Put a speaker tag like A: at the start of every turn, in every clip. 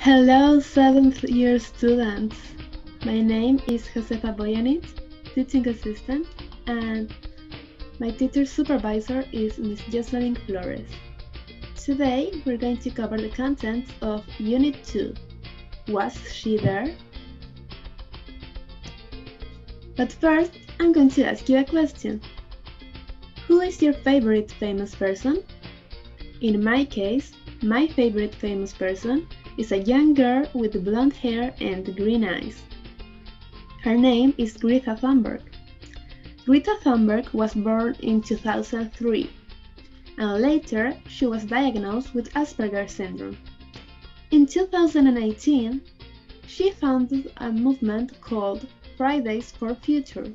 A: Hello, 7th year students. My name is Josefa Boyanit, teaching assistant, and my teacher supervisor is Ms. Jocelyn Flores. Today, we're going to cover the contents of Unit 2. Was she there? But first, I'm going to ask you a question. Who is your favorite famous person? In my case, my favorite famous person is a young girl with blonde hair and green eyes. Her name is Greta Thunberg. Greta Thunberg was born in 2003, and later she was diagnosed with Asperger's syndrome. In 2018, she founded a movement called Fridays for Future.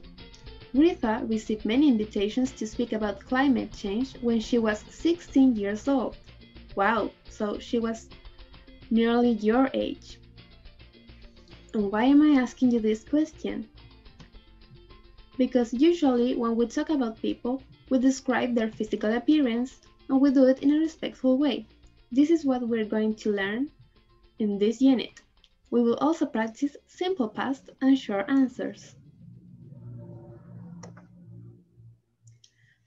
A: Greta received many invitations to speak about climate change when she was 16 years old. Wow, so she was nearly your age. And why am I asking you this question? Because usually when we talk about people, we describe their physical appearance and we do it in a respectful way. This is what we're going to learn in this unit. We will also practice simple past and short answers.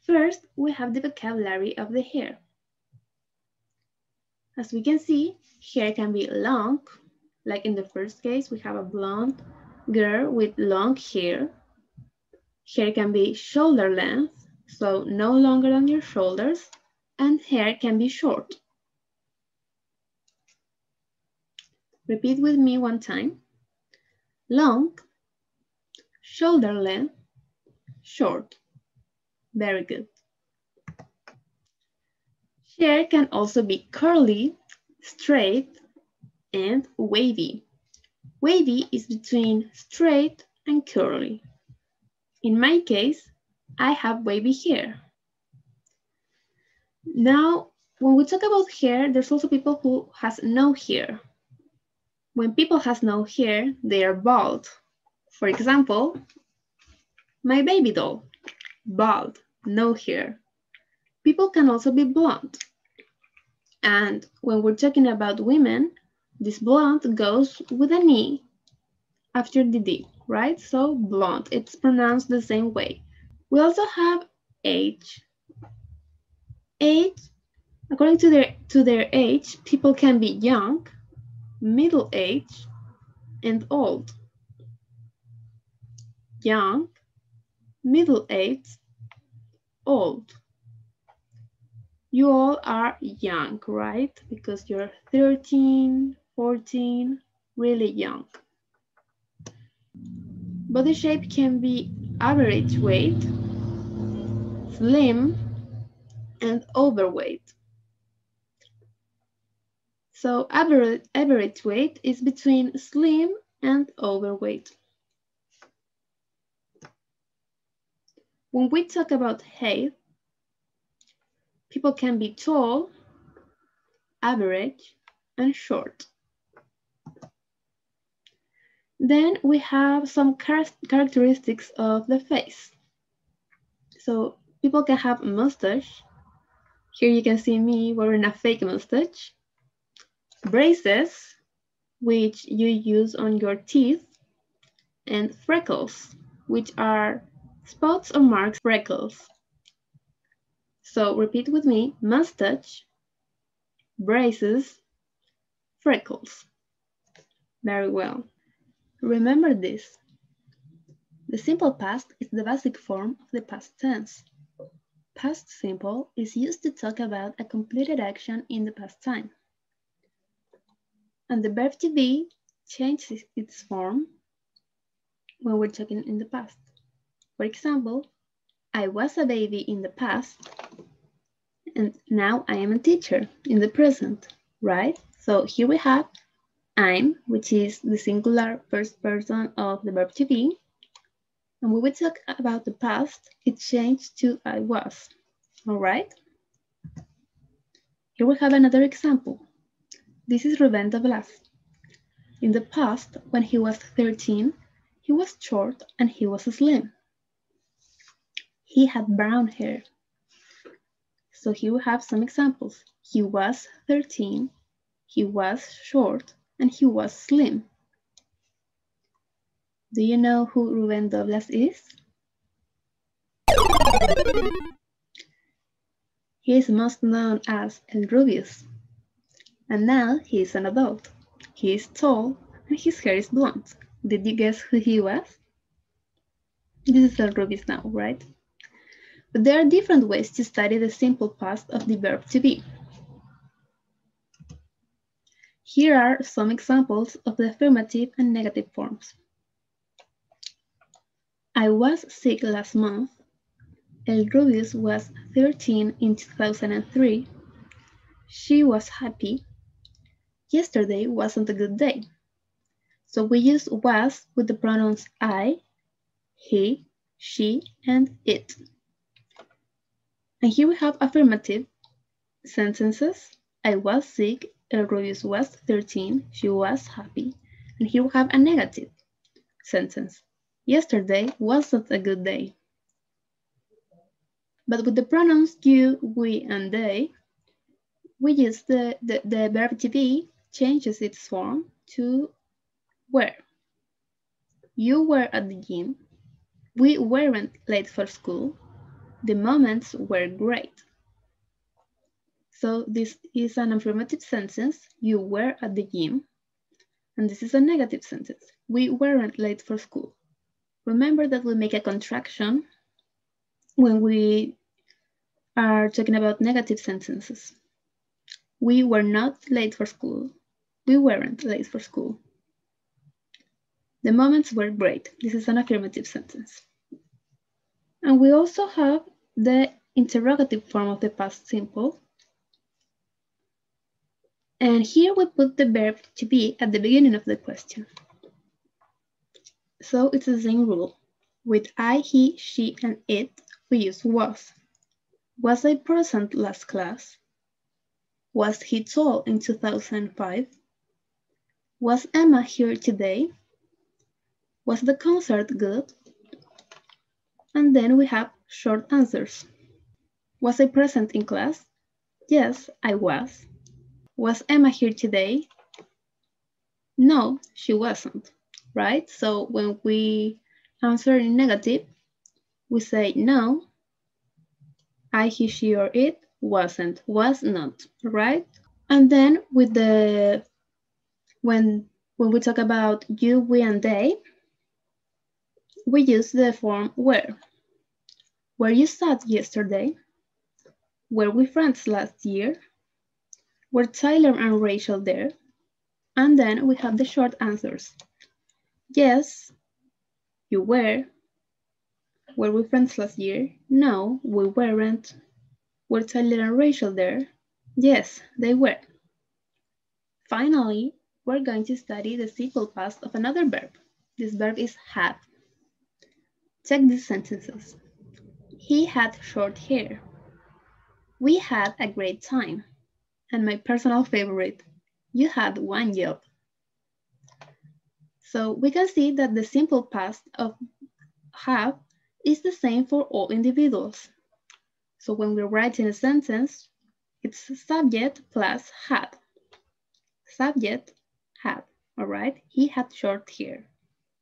A: First, we have the vocabulary of the hair. As we can see, hair can be long, like in the first case, we have a blonde girl with long hair. Hair can be shoulder length, so no longer than your shoulders, and hair can be short. Repeat with me one time. Long, shoulder length, short. Very good. Hair can also be curly, straight, and wavy. Wavy is between straight and curly. In my case, I have wavy hair. Now, when we talk about hair, there's also people who has no hair. When people has no hair, they are bald. For example, my baby doll, bald, no hair. People can also be blonde. And when we're talking about women, this blonde goes with an E after the D, right? So blonde, it's pronounced the same way. We also have age. Age, according to their age, people can be young, middle age, and old. Young, middle age, old. You all are young, right? Because you're 13, 14, really young. Body shape can be average weight, slim, and overweight. So average weight is between slim and overweight. When we talk about height, people can be tall, average, and short. Then we have some characteristics of the face. So people can have a mustache. Here you can see me wearing a fake mustache. Braces, which you use on your teeth. And freckles, which are spots or marks, freckles. So repeat with me, mustache, braces, freckles. Very well. Remember this. The simple past is the basic form of the past tense. Past simple is used to talk about a completed action in the past time. And the verb to be changes its form when we're talking in the past. For example, I was a baby in the past, and now I am a teacher in the present, right? So here we have I'm, which is the singular first person of the verb to be. And when we talk about the past, it changed to I was, all right? Here we have another example. This is Rubén de Blas. In the past, when he was 13, he was short and he was slim. He had brown hair. So here we have some examples. He was 13, he was short, and he was slim. Do you know who Rubén Doblas is? He is most known as El Rubius. And now he is an adult. He is tall and his hair is blonde. Did you guess who he was? This is El Rubius now, right? But there are different ways to study the simple past of the verb to be. Here are some examples of the affirmative and negative forms. I was sick last month. El Rubius was 13 in 2003. She was happy. Yesterday wasn't a good day. So we use was with the pronouns I, he, she, and it. And here we have affirmative sentences. I was sick, El Rubius was 13, she was happy. And here we have a negative sentence. Yesterday wasn't a good day. But with the pronouns you, we, and they, we use the verb to be changes its form to were. You were at the gym. We weren't late for school. The moments were great. So this is an affirmative sentence. You were at the gym. And this is a negative sentence. We weren't late for school. Remember that we make a contraction when we are talking about negative sentences. We were not late for school. We weren't late for school. The moments were great. This is an affirmative sentence. And we also have the interrogative form of the past simple. And here we put the verb to be at the beginning of the question. So it's the same rule. With I, he, she, and it, we use was. Was I present last class? Was he tall in 2005? Was Emma here today? Was the concert good? And then we have short answers. Was I present in class? Yes, I was. Was Emma here today? No, she wasn't, right? So when we answer in negative, we say no, I, he, she, or it wasn't, was not, right? And then with the, when we talk about you, we, and they, we use the form were. Were you sad yesterday? Were we friends last year? Were Tyler and Rachel there? And then we have the short answers. Yes, you were. Were we friends last year? No, we weren't. Were Tyler and Rachel there? Yes, they were. Finally, we're going to study the simple past of another verb. This verb is had. Check these sentences. He had short hair. We had a great time. And my personal favorite, you had one job. So we can see that the simple past of have is the same for all individuals. So when we're writing a sentence, it's subject plus had. Subject, had, all right? He had short hair.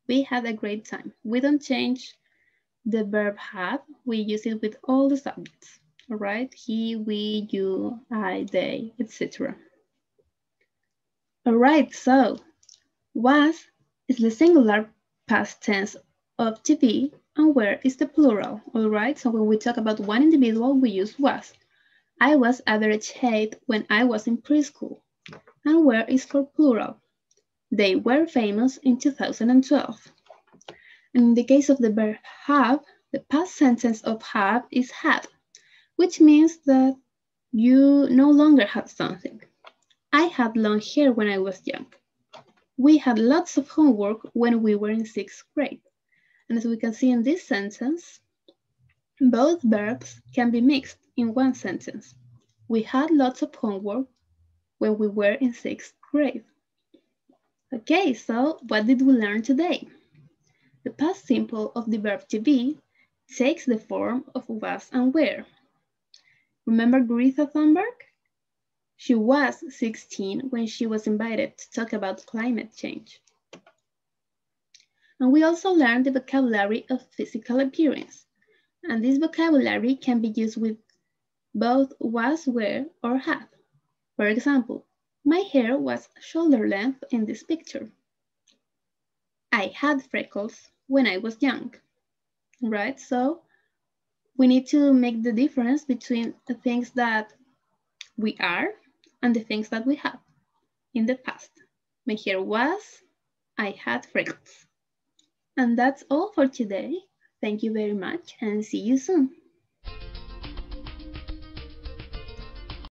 A: We had a great time. We don't change the verb had, we use it with all the subjects, all right? He, we, you, I, they, etc. All right, so was is the singular past tense of to be, and were is the plural, all right? So when we talk about one individual, we use was. I was average height when I was in preschool, and were is for plural. They were famous in 2012. And in the case of the verb have, the past sentence of have is had, which means that you no longer have something. I had long hair when I was young. We had lots of homework when we were in 6th grade. And as we can see in this sentence, both verbs can be mixed in one sentence. We had lots of homework when we were in 6th grade. Okay, so what did we learn today? The past simple of the verb to be takes the form of was and were. Remember Greta Thunberg? She was 16 when she was invited to talk about climate change. And we also learned the vocabulary of physical appearance. And this vocabulary can be used with both was, were, or have. For example, my hair was shoulder length in this picture. I had freckles when I was young, right? So we need to make the difference between the things that we are and the things that we have in the past. My hair was, I had freckles. And that's all for today. Thank you very much and see you soon.